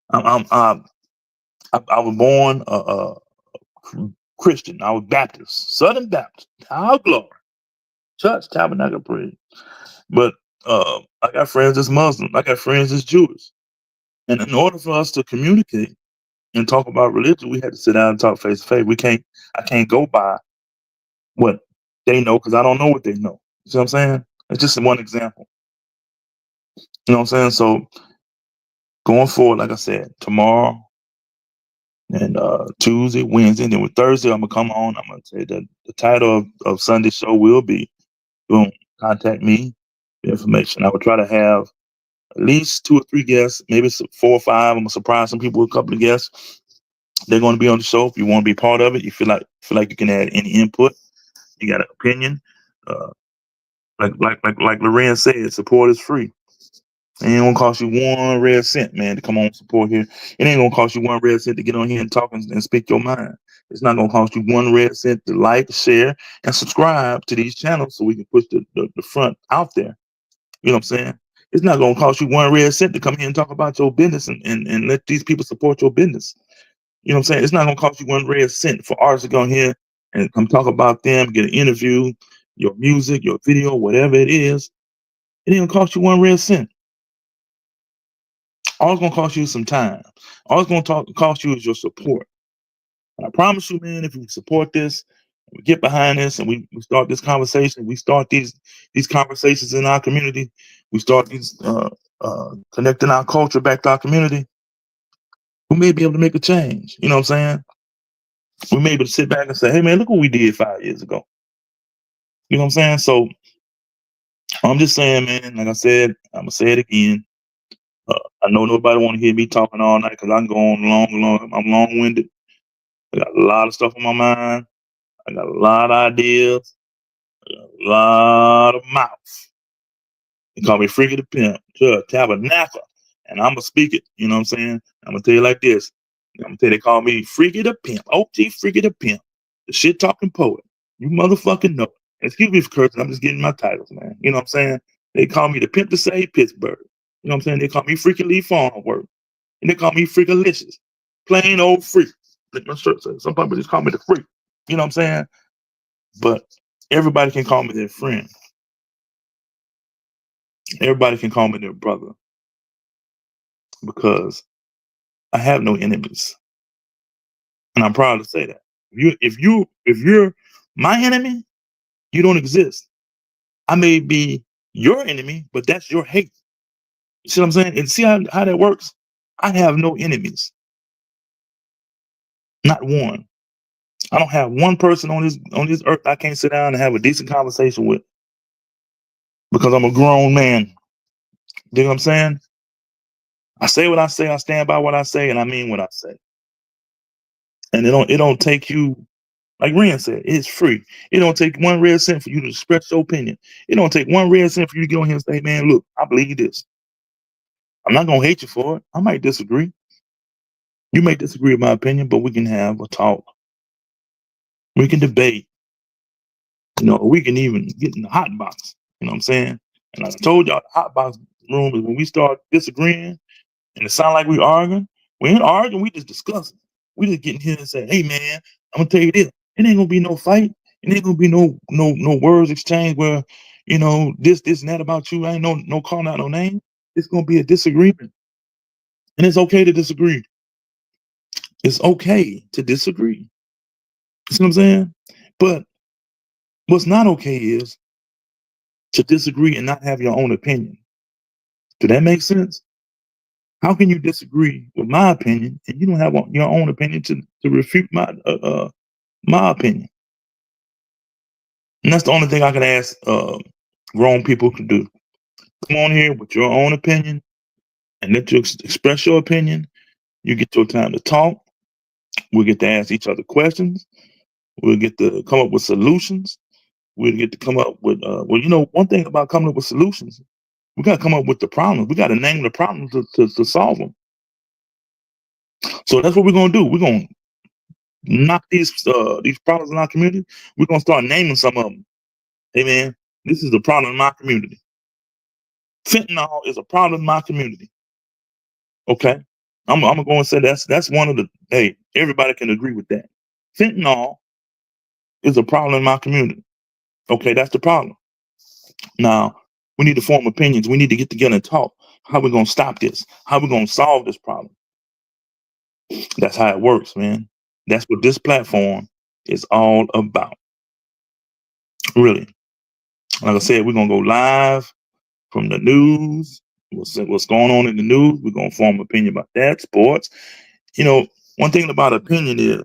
I'm I was born Christian. I was Baptist, Southern Baptist. Our glory, church, tabernacle, praise. But I got friends that's Muslim. I got friends that's Jewish. And in order for us to communicate and talk about religion, we had to sit down and talk face to face. I can't go by what they know because I don't know what they know. You see what I'm saying? It's just one example. You know what I'm saying? So going forward, like I said, tomorrow and Tuesday, Wednesday, and then with Thursday, I'm gonna come on. I'm gonna say that the title of Sunday's show will be boom, contact me for information. I would try to have at least 2 or 3 guests, maybe 4 or 5. I'm gonna surprise some people with a couple of guests. They're gonna be on the show. If you want to be part of it, you feel like you can add any input, you got an opinion. Uh, like Loren said, support is free. It ain't gonna cost you 1 red cent, man, to come on and support here. It ain't gonna cost you 1 red cent to get on here and talk and speak your mind. It's not gonna cost you 1 red cent to like, share, and subscribe to these channels so we can push the front out there. You know what I'm saying? It's not gonna cost you 1 red cent to come here and talk about your business and let these people support your business. You know what I'm saying? It's not gonna cost you 1 red cent for artists to go in here and come talk about them, get an interview, your music, your video, whatever it is. It ain't gonna cost you 1 red cent. All it's gonna cost you is some time. All it's gonna cost you is your support. And I promise you, man, if we support this, we get behind this, and we start this conversation, we start these conversations in our community, we start these connecting our culture back to our community, we may be able to make a change. You know what I'm saying? We may be able to sit back and say, hey man, look what we did 5 years ago. You know what I'm saying? So I'm just saying, man, like I said, I'm gonna say it again. I know nobody want to hear me talking all night because I can go on long. I'm long-winded. I got a lot of stuff on my mind. I got a lot of ideas. I got a lot of mouth. They call me Freaky the Pimp, Tabernacle, and I'm gonna speak it. You know what I'm saying? I'm gonna tell you like this. I'm gonna tell you they call me Freaky the Pimp, OG Freaky the Pimp, the shit talking poet. You motherfucking know it. Excuse me for cursing. I'm just getting my titles, man. You know what I'm saying? They call me the Pimp to Save Pittsburgh. You know what I'm saying? They call me Freaky Lee Farnworth. And they call me Freakalicious. Plain old freak. Like my shirt says. Some people just call me the freak. You know what I'm saying? But everybody can call me their friend. Everybody can call me their brother. Because I have no enemies. And I'm proud to say that. If you're my enemy, you don't exist. I may be your enemy, but that's your hate. You see what I'm saying? And see how that works? I have no enemies. Not one. I don't have one person on this earth I can't sit down and have a decent conversation with because I'm a grown man. You know what I'm saying? I say what I say, I stand by what I say, and I mean what I say. And it don't take you, like Ren said, it's free. It don't take 1 red cent for you to express your opinion. It don't take 1 red cent for you to get on here and say, man, look, I believe this. I'm not gonna hate you for it. I might disagree. You may disagree with my opinion, but we can have a talk. We can debate. You know, we can even get in the hot box. You know what I'm saying? And I told y'all, the hot box room is when we start disagreeing and it sounds like we arguing. We ain't arguing, we just discussing. We just getting here and say, hey man, I'm gonna tell you this. It ain't gonna be no fight. It ain't gonna be no words exchange where, you know, this and that about you. I ain't no calling out no name. It's gonna be a disagreement. And it's okay to disagree. It's okay to disagree. You see what I'm saying? But what's not okay is to disagree and not have your own opinion. Do that make sense? How can you disagree with my opinion and you don't have your own opinion to refute my opinion? And that's the only thing I can ask grown people to do. Come on here with your own opinion and let you express your opinion. You get your time to talk. We'll get to ask each other questions. We'll get to come up with solutions. We'll get to come up with, well, you know, one thing about coming up with solutions, we got to come up with the problems. We got to name the problems to solve them. So that's what we're going to do. We're going to knock these problems in our community. We're going to start naming some of them. Hey, man, this is a problem in my community. Fentanyl is a problem in my community. Okay? I'm going to go and say that's one of the, hey, everybody can agree with that. Fentanyl is a problem in my community. Okay, that's the problem. Now, we need to form opinions. We need to get together and talk. How we going to stop this? How we going to solve this problem? That's how it works, man. That's what this platform is all about. Really. Like I said, we're gonna go live from the news. What's going on in the news? We're gonna form an opinion about that, sports. You know, one thing about opinion is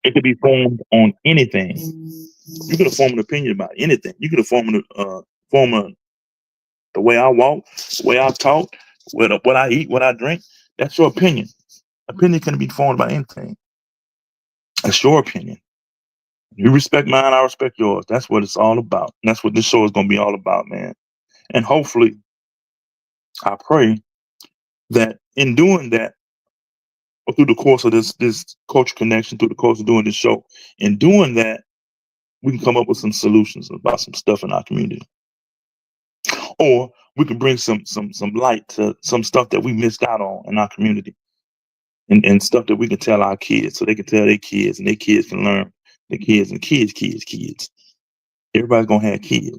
it could be formed on anything. You could have formed an opinion about anything. You could have formed the way I walk, the way I talk, what I eat, what I drink. That's your opinion. Opinion can be formed by anything. That's your opinion. You respect mine, I respect yours. That's what it's all about. And that's what this show is going to be all about, man. And hopefully, I pray that in doing that, or through the course of this culture connection, through the course of doing this show, in doing that, we can come up with some solutions about some stuff in our community, or we can bring some light to some stuff that we missed out on in our community, and stuff that we can tell our kids, so they can tell their kids, and their kids can learn their kids and kids. Everybody's gonna have kids.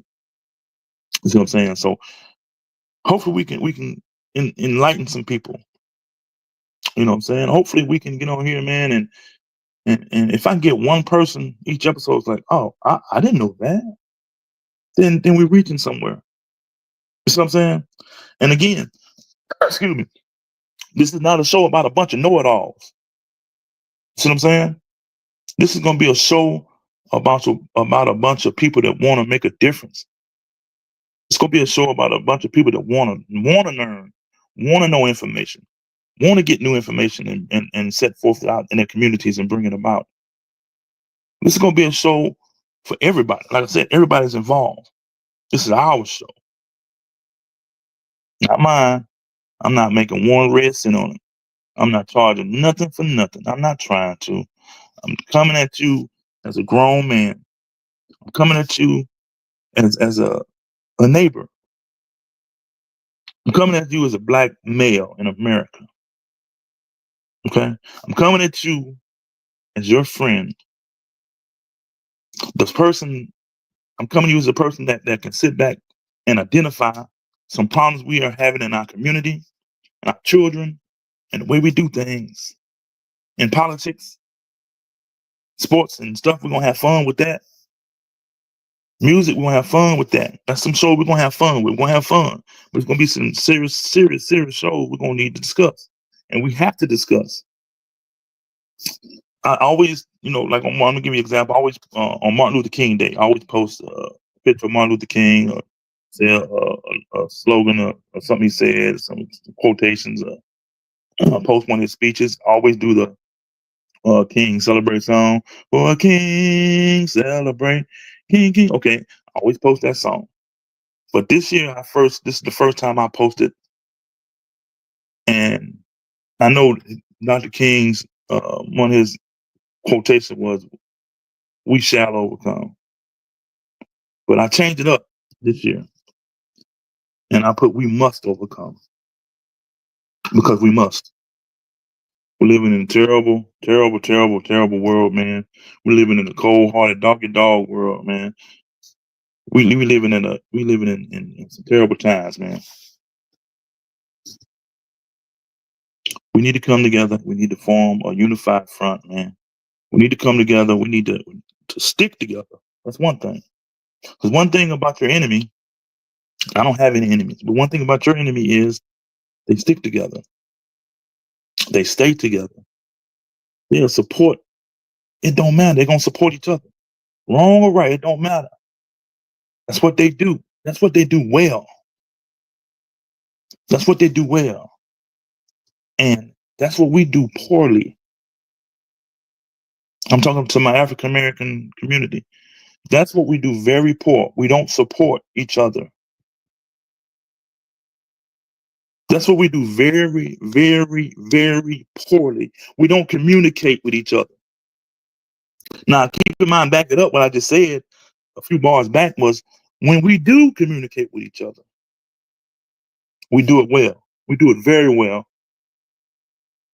You see what I'm saying? So hopefully we can enlighten some people. You know what I'm saying? Hopefully we can get on here, man, and if I can get one person each episode is like, oh, I didn't know that, then we're reaching somewhere. You see what I'm saying? And again, excuse me, this is not a show about a bunch of know-it-alls. See what I'm saying? This is gonna be a show about a bunch of people that want to make a difference. It's gonna be a show about a bunch of people that want to learn, want to know information, want to get new information and set forth out in their communities and bring it about. This is gonna be a show for everybody. Like I said, everybody's involved. This is our show, not mine. I'm not making one red cent on it. I'm not charging nothing for nothing. I'm not trying to. I'm coming at you as a grown man. I'm coming at you as a neighbor. I'm coming at you as a black male in America. Okay? I'm coming at you as your friend. This person, I'm coming to you as a person that can sit back and identify some problems we are having in our community, and our children, and the way we do things in politics, sports, and stuff. We're gonna have fun with that. Music, we're gonna have fun with that. That's some show we're gonna have fun with. We're gonna have fun. But it's gonna be some serious shows we're gonna need to discuss. And we have to discuss. I always, like I'm gonna give you an example. I always on Martin Luther King Day, I always post a picture of Martin Luther King, or say a slogan, or something he said, some quotations. Post one of his speeches. I always do the King Celebrate song. For a King Celebrate, King. Okay, I always post that song. But this year, this is the first time I posted, and I know Dr. King's one of his quotation was, "We shall overcome." But I changed it up this year, and I put, "We must overcome," because we must. We're living in a terrible, terrible, terrible, terrible world, man. We're living in a cold-hearted, dog world, man. We living in some terrible times, man. We need to come together. We need to form a unified front, man. We need to come together. We need to stick together. That's one thing. Because one thing about your enemy, I don't have any enemies, but one thing about your enemy is they stick together. They stay together. They'll support. It don't matter. They're gonna support each other. Wrong or right, it don't matter. That's what they do. That's what they do well. That's what they do well. And that's what we do poorly. I'm talking to my African American community. That's what we do very poor. We don't support each other. That's what we do very, very, very poorly. We don't communicate with each other. Now, keep in mind, back it up, what I just said a few bars back was, when we do communicate with each other, we do it well. We do it very well.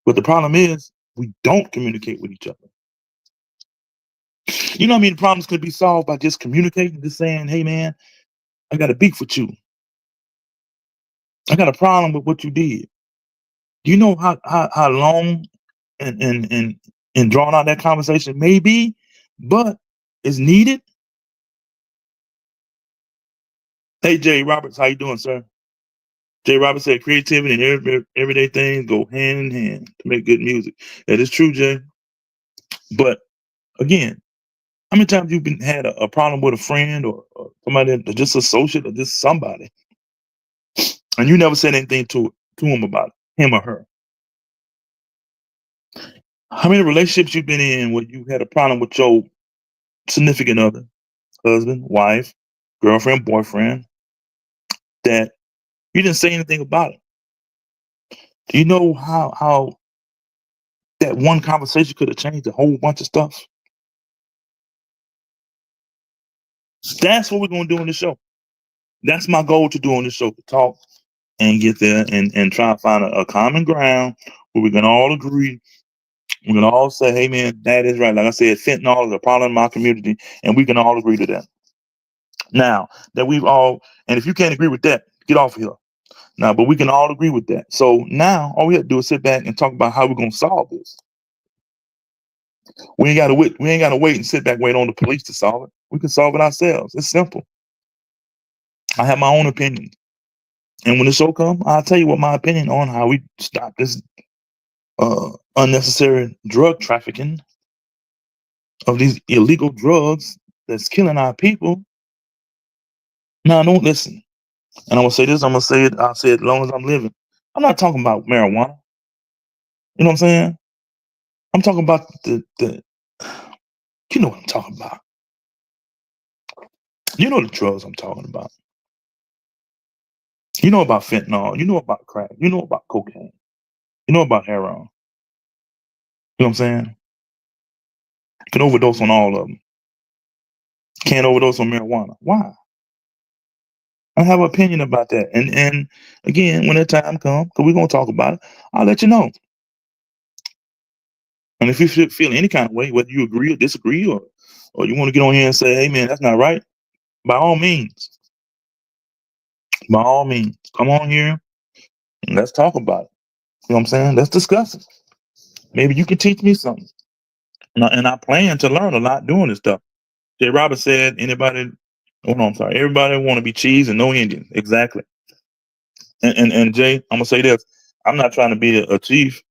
But the problem is, we don't communicate with each other. You know what I mean? Problems could be solved by just communicating, just saying, "Hey, man, I got a beef with you. I got a problem with what you did." Do you know how long and drawn out that conversation may be, but it's needed? Hey, Jay Roberts, how you doing, sir? Jay Roberts said creativity and everyday things go hand in hand to make good music. That is true, Jay. But again, how many times you've been had a problem with a friend or somebody, that just associate or just somebody, and you never said anything to him about it, him or her? How many relationships you've been in where you had a problem with your significant other, husband, wife, girlfriend, boyfriend, that you didn't say anything about it? Do you know how that one conversation could have changed a whole bunch of stuff? That's what we're gonna do on the show. That's my goal to do on this show, to talk and get there and try to find a common ground where we can all agree. We can all say, hey man, that is right. Like I said, fentanyl is a problem in my community, and we can all agree to that. Now that we've all, and if you can't agree with that, get off of here. Now, but we can all agree with that. So now all we have to do is sit back and talk about how we're gonna solve this. We ain't gotta wait, and sit back, wait on the police to solve it. We can solve it ourselves. It's simple. I have my own opinion. And when the show comes, I'll tell you what my opinion on how we stop this unnecessary drug trafficking of these illegal drugs that's killing our people. Now, don't listen. And I'm gonna say this. I'm gonna say it. I'll say it as long as I'm living. I'm not talking about marijuana. You know what I'm saying? I'm talking about the. You know what I'm talking about. You know the drugs I'm talking about. You know about fentanyl. You know about crack. You know about cocaine. You know about heroin. You know what I'm saying? You can overdose on all of them. Can't overdose on marijuana. Why? I have an opinion about that. And again, when the time comes, because we're gonna talk about it, I'll let you know. And if you feel any kind of way, whether you agree or disagree, or you want to get on here and say, hey man, that's not right, by all means, come on here and let's talk about it. You know what I'm saying? Let's discuss it. Maybe you can teach me something. And I plan to learn a lot doing this stuff. Jay Roberts said, anybody, oh no, I'm sorry, everybody want to be cheese and no Indian. Exactly. And Jay, I'm gonna say this. I'm not trying to be a chief.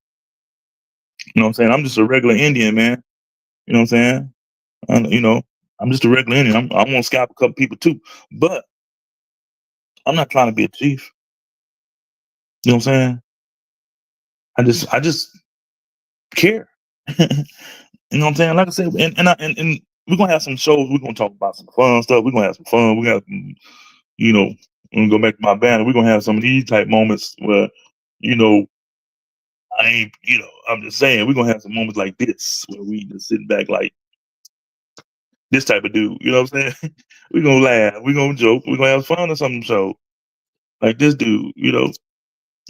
You know what I'm saying? I'm just a regular Indian, man. You know what I'm saying? You know, I'm just a regular Indian. I want to scalp a couple people too, but I'm not trying to be a chief. You know what I'm saying? I just care. You know what I'm saying? Like I said, and we're gonna have some shows. We're gonna talk about some fun stuff. We're gonna have some fun. We got, you know, when we go back to my banner, we're gonna have some of these type moments where, you know, I ain't, you know, I'm just saying we're gonna have some moments like this where we just sit back like this type of dude. You know what I'm saying? We're gonna laugh. We're gonna joke. We're gonna have fun or something. So like this dude, you know,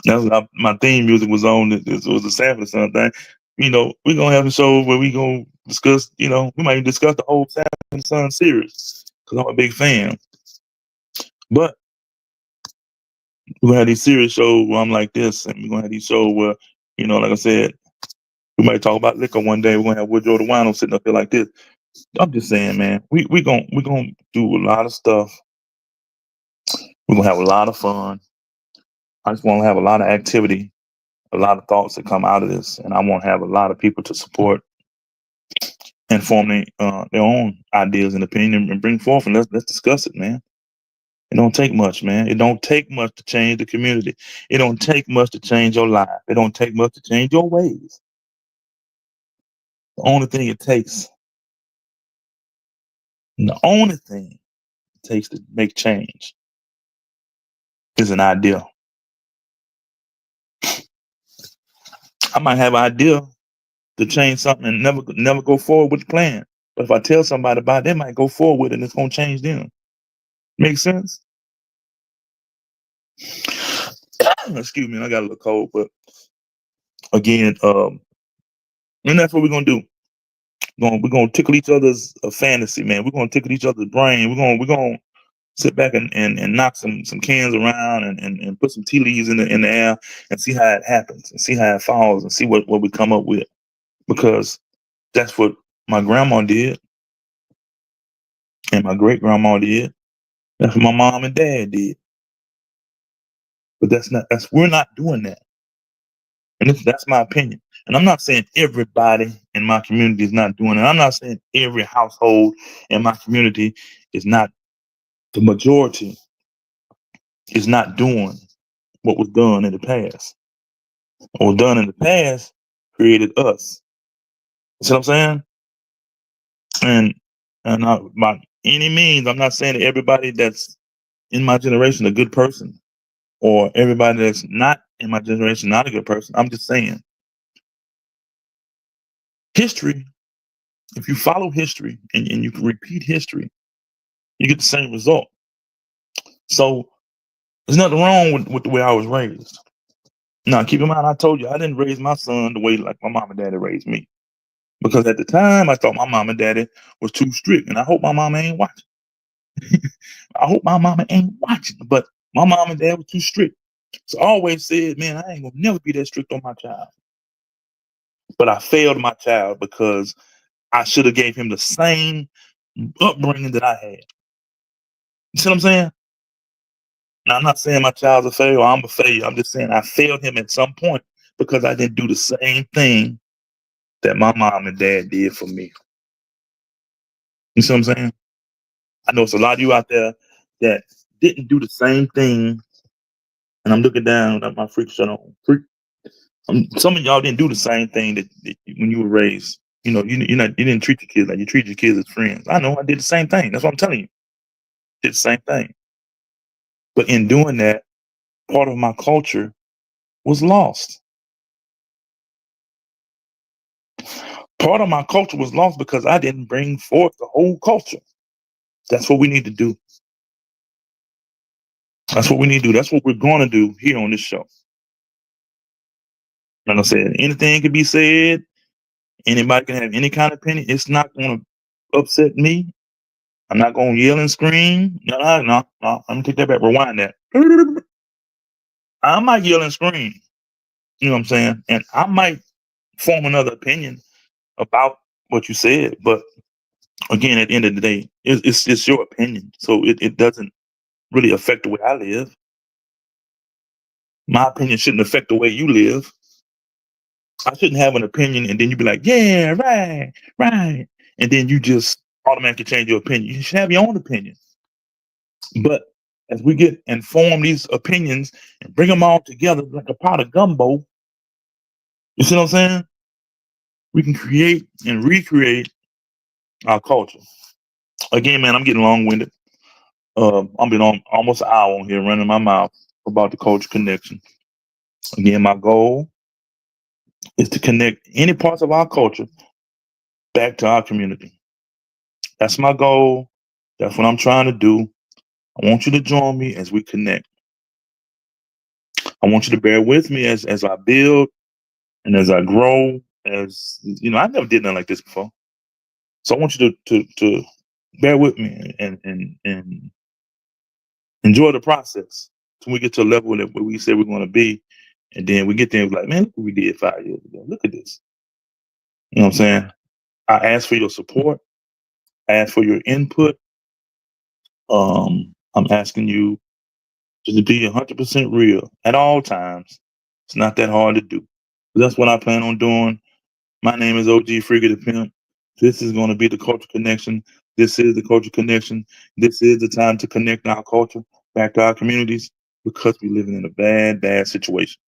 that's what my theme music was on. It was a sample or something. You know, we're gonna have a show where we gonna discuss. You know, we might even discuss the whole Sanford and Son series because I'm a big fan. But we're gonna have these series shows where I'm like this, and we're gonna have these shows where, you know, like I said, we might talk about liquor one day. We're gonna have Woodrow the Wino sitting up there like this. I'm just saying, man, we gonna do a lot of stuff. We're gonna have a lot of fun. I just want to have a lot of activity, a lot of thoughts that come out of this, and I want to have a lot of people to support and form their own ideas and opinion and bring forth, and let's discuss it, man. It don't take much, man. It don't take much to change the community. It don't take much to change your life. It don't take much to change your ways. The only thing it takes, the only thing it takes to make change is an idea. I might have an idea to change something and never go forward with the plan. But if I tell somebody about it, they might go forward with it and it's gonna change them. Make sense? Excuse me, I got a little cold, but again, and that's what we're gonna do. We're gonna tickle each other's fantasy, man. We're gonna tickle each other's brain. We're gonna sit back and knock some cans around and put some tea leaves in the air and see how it happens and see how it falls and see what we come up with. Because that's what my grandma did and my great grandma did. That's what my mom and dad did. But we're not doing that. And that's my opinion. And I'm not saying everybody in my community is not doing it. I'm not saying every household in my community is not, the majority is not doing what was done in the past. What was done in the past created us. You see what I'm saying? And by any means, I'm not saying that everybody that's in my generation a good person, or everybody that's not in my generation not a good person. I'm just saying history. If you follow history and you can repeat history, you get the same result. So there's nothing wrong with the way I was raised. Now, keep in mind, I told you I didn't raise my son the way like my mom and daddy raised me. Because at the time, I thought my mom and daddy was too strict. And I hope my mama ain't watching. I hope my mama ain't watching. But my mom and dad was too strict. So I always said, man, I ain't going to never be that strict on my child. But I failed my child because I should have gave him the same upbringing that I had. You see what I'm saying? Now, I'm not saying my child's a failure or I'm a failure. I'm just saying I failed him at some point because I didn't do the same thing that my mom and dad did for me. You see what I'm saying? I know it's a lot of you out there that didn't do the same thing. And I'm looking down at my freak show on. Some of y'all didn't do the same thing that when you were raised. You know, you didn't treat your kids like you treat your kids as friends. I know I did the same thing. That's what I'm telling you. Did the same thing. But in doing that, part of my culture was lost. Part of my culture was lost because I didn't bring forth the whole culture. That's what we need to do. That's what we need to do. That's what we're going to do here on this show. Like I said, anything can be said. Anybody can have any kind of opinion. It's not going to upset me. I'm not going to yell and scream. No. Let me take that back. Rewind that. I might yell and scream. You know what I'm saying? And I might form another opinion about what you said. But again, at the end of the day, it's your opinion. So it doesn't really affect the way I live. My opinion shouldn't affect the way you live. I shouldn't have an opinion and then you be like, yeah, right. And then you just automatically change your opinion. You should have your own opinion. But as we get and form these opinions and bring them all together like a pot of gumbo, you see what I'm saying? We can create and recreate our culture. Again, man, I'm getting long-winded. I've been on almost an hour on here running my mouth about the culture connection. Again, my goal is to connect any parts of our culture back to our community. That's my goal. That's what I'm trying to do. I want you to join me as we connect. I want you to bear with me as I build and as I grow. As you know, I never did nothing like this before. So I want you to bear with me and enjoy the process till we get to a level that where we say we're going to be, and then we get there and be like, man, look what we did 5 years ago. Look at this. You know what I'm saying? I ask for your support. I ask for your input. I'm asking you to be 100% real at all times. It's not that hard to do. That's what I plan on doing. My name is OG Freaky the Pimp. This is going to be the Culture Connection. This is the Culture Connection. This is the time to connect our culture back to our communities because we're living in a bad, bad situation.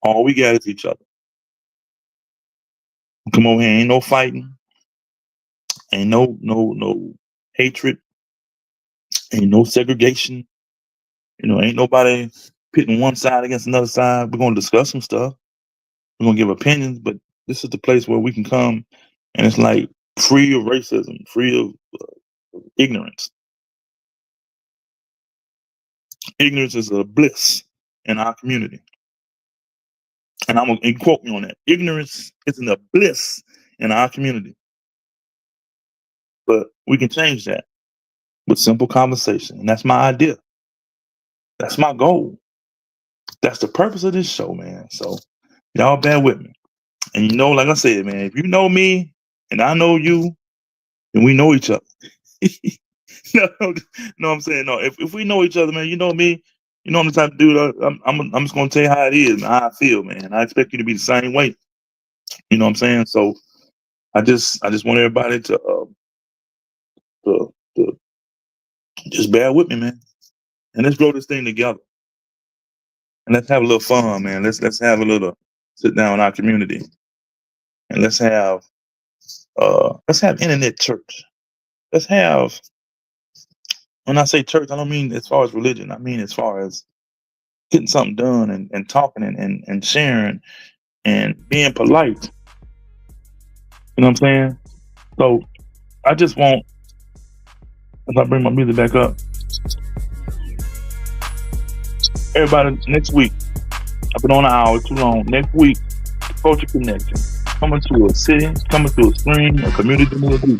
All we got is each other. Come on here, ain't no fighting, ain't no hatred, ain't no segregation. You know, ain't nobody pitting one side against another side. We're gonna discuss some stuff. We're gonna give opinions, but this is the place where we can come and it's like free of racism, free of ignorance. Ignorance is a bliss in our community. And I'm gonna quote me on that. Ignorance isn't a bliss in our community. But we can change that with simple conversation. And that's my idea. That's my goal. That's the purpose of this show, man. So y'all bear with me. And you know, like I said, man, if you know me and I know you, then we know each other. No, no, I'm saying no. If we know each other, man, you know me. You know I'm the type of dude. I'm just gonna tell you how it is, and how I feel, man. I expect you to be the same way. You know what I'm saying? So I just want everybody to just bear with me, man, and let's grow this thing together, and let's have a little fun, man. Let's have a little sit down in our community, and let's have internet church. Let's have, when I say church, I don't mean as far as religion. I mean as far as getting something done and talking and sharing and being polite. You know what I'm saying? So I just want, if I bring my music back up, everybody next week, I've been on an hour too long. Next week, Culture Connection. Coming to a city, coming to a stream, a community.